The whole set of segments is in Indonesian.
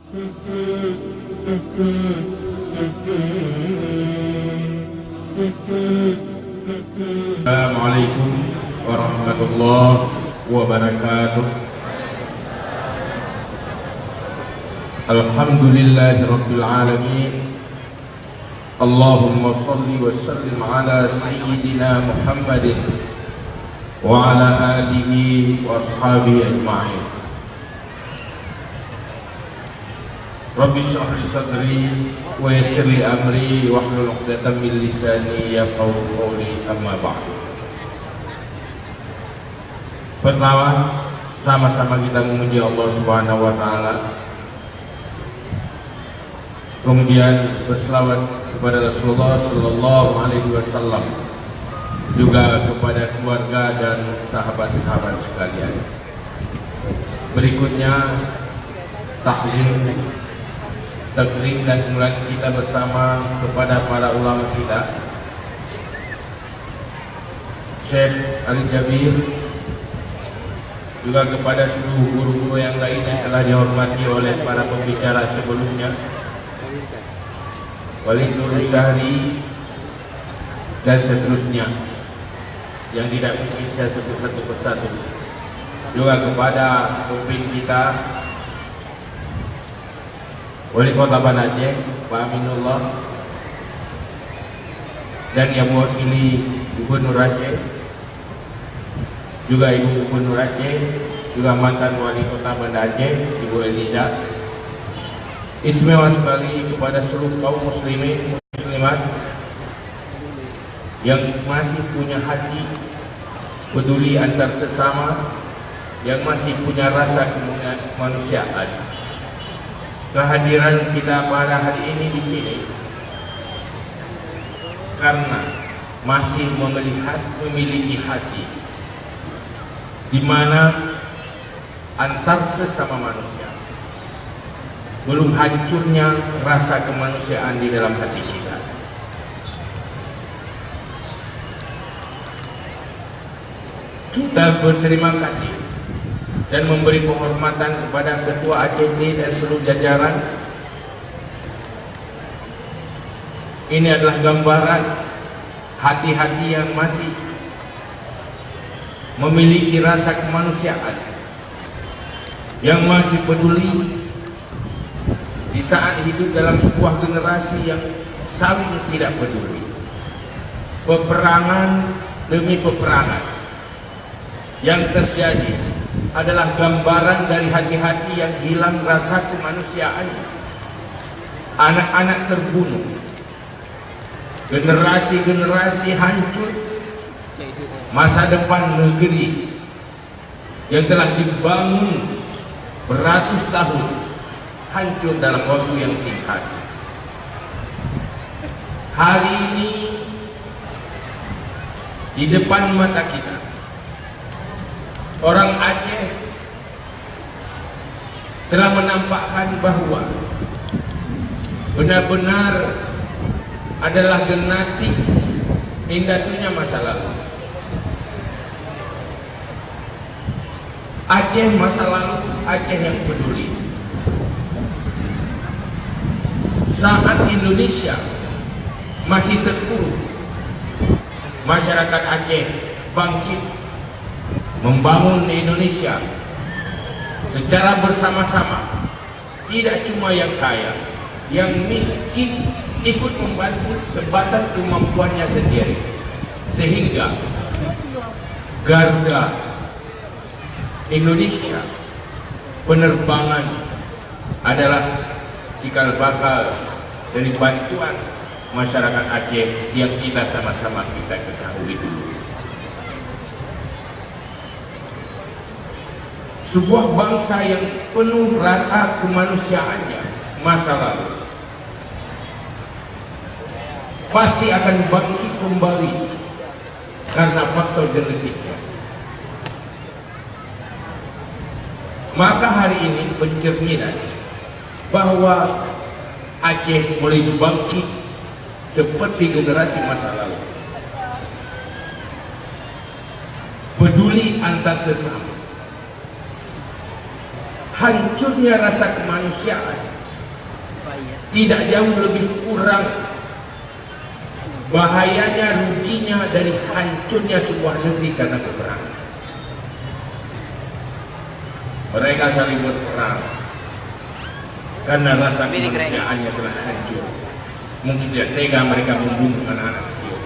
Assalamualaikum warahmatullahi wabarakatuh. Alhamdulillahi rabbil alamin. Allahumma salli wa sallim ala sayyidina Muhammadin wa ala alihi wa ashabihi ajma'in. Rabbi shrah li sadri wa yassir li amri wahlul 'uqdatam min lisani yafqahu qawli, amma ba'du. Pertama, sama-sama kita memuji Allah Subhanahu wa taala. Kemudian berselawat kepada Rasulullah sallallahu alaihi wasallam, juga kepada keluarga dan sahabat-sahabat sekalian. Berikutnya takzim, takrim dan kemuliaan kita bersama kepada para ulama kita, Syekh Ali Jabir, juga kepada seluruh guru-guru yang lain yang telah dihormati oleh para pembicara sebelumnya, Walid Nur Syahri dan seterusnya yang tidak mungkin saya sebut satu persatu, juga kepada pemimpin kita Wali Kota Banda Aceh Pak Aminullah dan yang mewakili Gubernur Aceh, juga Ibu Gubernur Aceh, juga mantan Wali Kota Banda Aceh Ibu Eliza. Istimewa sekali kepada seluruh kaum muslimin muslimat yang masih punya hati peduli antar sesama, yang masih punya rasa kemanusiaan. Kehadiran kita pada hari ini di sini karena masih memiliki hati di mana antar sesama manusia belum hancurnya rasa kemanusiaan di dalam hati kita. Kita berterima kasih dan memberi penghormatan kepada Ketua ACT dan seluruh jajaran. Ini adalah gambaran hati-hati yang masih memiliki rasa kemanusiaan, yang masih peduli di saat hidup dalam sebuah generasi yang saling tidak peduli. Peperangan demi peperangan yang terjadi adalah gambaran dari hati-hati yang hilang rasa kemanusiaannya. Anak-anak terbunuh, generasi-generasi hancur, masa depan negeri yang telah dibangun beratus tahun hancur dalam waktu yang singkat. Hari ini di depan mata kita, orang Aceh telah menampakkan bahwa benar-benar adalah genetik indatunya masa lalu. Aceh masa lalu, Aceh yang peduli. Saat Indonesia masih terpuruk, masyarakat Aceh bangkit membangun Indonesia secara bersama-sama. Tidak cuma yang kaya, yang miskin ikut membantu sebatas kemampuannya sendiri, sehingga Garuda Indonesia penerbangan adalah cikal bakal dari bantuan masyarakat Aceh yang kita sama-sama kita ketahui dulu. Sebuah bangsa yang penuh rasa kemanusiaannya masa lalu pasti akan bangkit kembali karena faktor genetiknya. Maka hari ini pencerminan bahwa Aceh mulai bangkit seperti generasi masa lalu, peduli antar sesama. Hancurnya rasa kemanusiaan tidak jauh lebih kurang bahayanya, ruginya dari hancurnya sebuah negeri karena peperangan. Mereka saling berperang karena rasa kemanusiaannya telah hancur. Mungkin tidak tega mereka membunuh anak-anak kecil.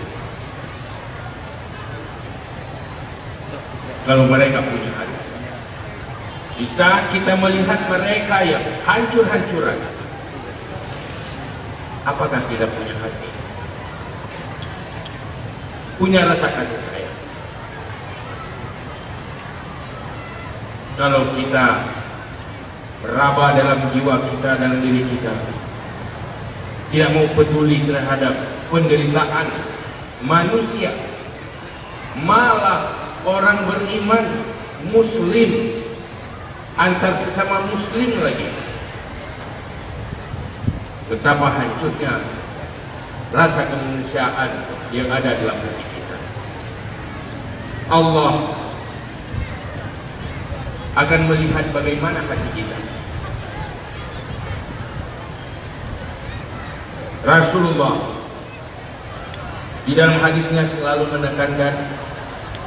Kalau mereka punya hati, di saat kita melihat mereka yang hancur-hancuran, apakah kita punya hati? Punya rasa kasih sayang? Kalau kita meraba dalam jiwa kita, dalam diri kita, tidak mau peduli terhadap penderitaan manusia, malah orang beriman, muslim, antar sesama muslim lagi, betapa hancurnya rasa kemanusiaan yang ada dalam hati kita. Allah akan melihat bagaimana hati kita. Rasulullah di dalam hadisnya selalu menekankan,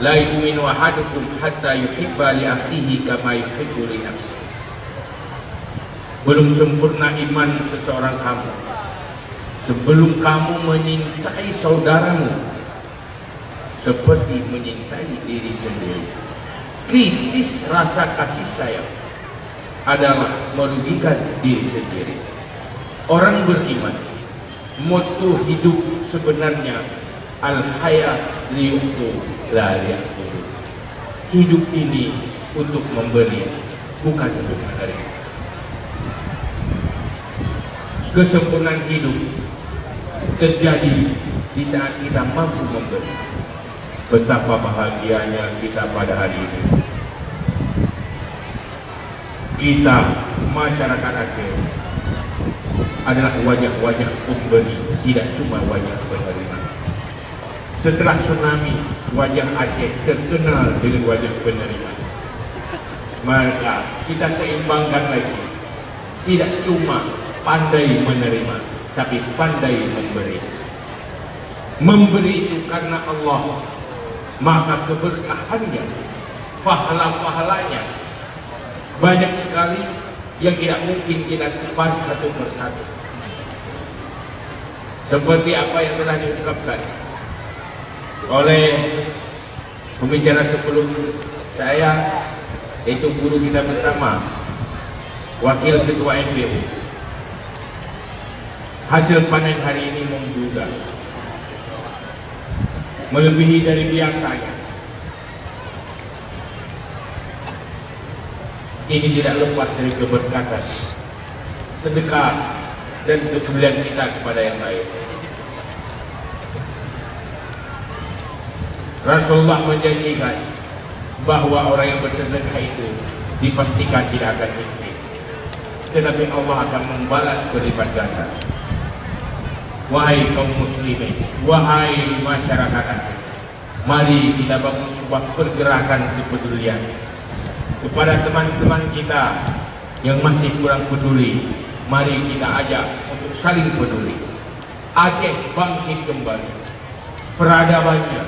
la yu'minu ahadukum hatta yuhibba li akhihi kama yuhibbu li nafsihi. Belum sempurna iman seseorang kamu sebelum kamu menyintai saudaramu seperti menyintai diri sendiri. Krisis rasa kasih sayang adalah merugikan diri sendiri. Orang beriman, moto hidup sebenarnya al-hayat liyu'tu la liya'khudhu. Hidup ini untuk memberi, bukan untuk menerima. Kesempurnaan hidup terjadi di saat kita mampu memberi. Betapa bahagianya kita pada hari ini. Kita masyarakat Aceh adalah wajah-wajah pemberi, tidak cuma wajah penerima. Setelah tsunami, wajah Aceh terkenal dengan wajah penerima. Maka kita seimbangkan lagi, tidak cuma pandai menerima, tapi pandai memberi. Memberi itu karena Allah, maka keberkahannya, pahala-pahalanya banyak sekali yang tidak mungkin kita kupas satu persatu. Seperti apa yang telah diungkapkan oleh pembicara sebelum saya, yaitu guru kita bersama, Wakil Ketua NPU. Hasil panen hari ini membludak, melebihi dari biasanya. Ini tidak lepas dari keberkatan, sedekah, dan kepedulian kita kepada yang lain. Rasulullah menjanjikan bahwa orang yang bersedekah itu dipastikan tidak akan miskin, tetapi Allah akan membalas berlipat ganda. Wahai kaum muslimin, wahai masyarakat Aceh, mari kita bangun sebuah pergerakan kepedulian kepada teman-teman kita yang masih kurang peduli. Mari kita ajak untuk saling peduli. Aceh bangkit kembali, peradabannya,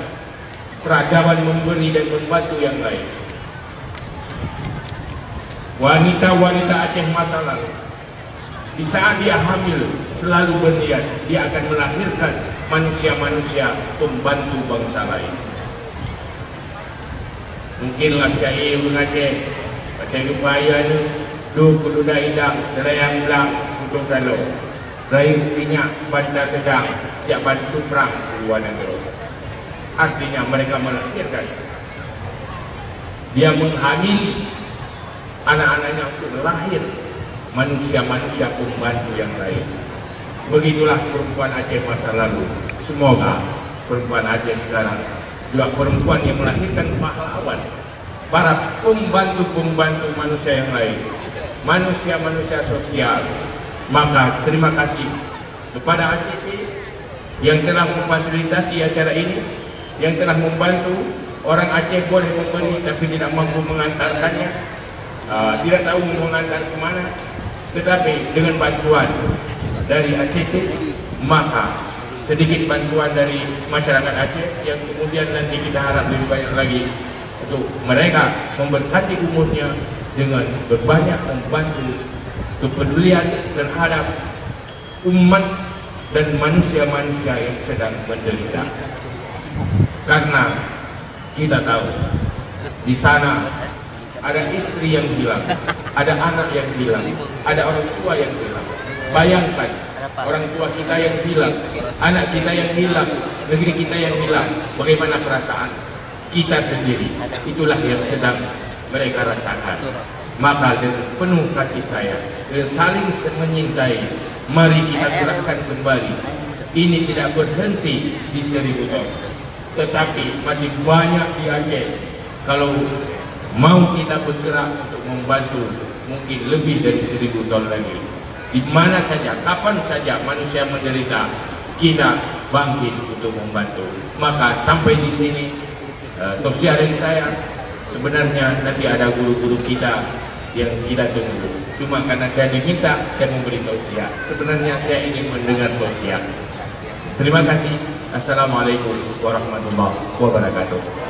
peradaban memberi dan membantu yang lain. Wanita-wanita Aceh masa lalu, di saat dia hamil, selalu berniat dia akan melahirkan manusia-manusia pembantu bangsa lain. Mungkinlah cai Aceh, Aceh upaya ni, du kudu daidang, terayang belang, untuk kalau raih minyak bantar sedang, tiap bantu perang luar negeri. Artinya mereka melahirkan, dia menghamili anak-anaknya untuk lahir manusia-manusia pembantu yang lain. Begitulah perempuan Aceh masa lalu. Semoga perempuan Aceh sekarang juga perempuan yang melahirkan pahlawan, para pembantu-pembantu manusia yang lain, manusia-manusia sosial. Maka terima kasih kepada ACT yang telah memfasilitasi acara ini, yang telah membantu. Orang Aceh boleh memberi tapi tidak mampu mengantarkannya, tidak tahu mengantar kemana. Tetapi dengan bantuan dari ACT, maka sedikit bantuan dari masyarakat Aceh yang kemudian nanti kita harap lebih banyak lagi untuk mereka memberkati umurnya dengan berbanyak membantu kepedulian terhadap umat dan manusia-manusia yang sedang menderita. Karena kita tahu di sana ada istri yang hilang, ada anak yang hilang, ada orang tua yang hilang. Bayangkan orang tua kita yang hilang, anak kita yang hilang, negeri kita yang hilang, bagaimana perasaan kita sendiri? Itulah yang sedang mereka rasakan. Maka dengan penuh kasih sayang, saling menyintai, mari kita gerakkan kembali. Ini tidak berhenti di 1000 ton, tetapi masih banyak di Aceh. Kalau mau kita bergerak untuk membantu, mungkin lebih dari 1000 ton lagi. Di mana saja, kapan saja manusia menderita, kita bangkit untuk membantu. Maka sampai di sini tausiah dari saya. Sebenarnya nanti ada guru-guru kita yang kita tunggu. Cuma karena saya diminta, saya memberi tausiah. Sebenarnya saya ingin mendengar tausiah. Terima kasih. Assalamualaikum warahmatullahi wabarakatuh.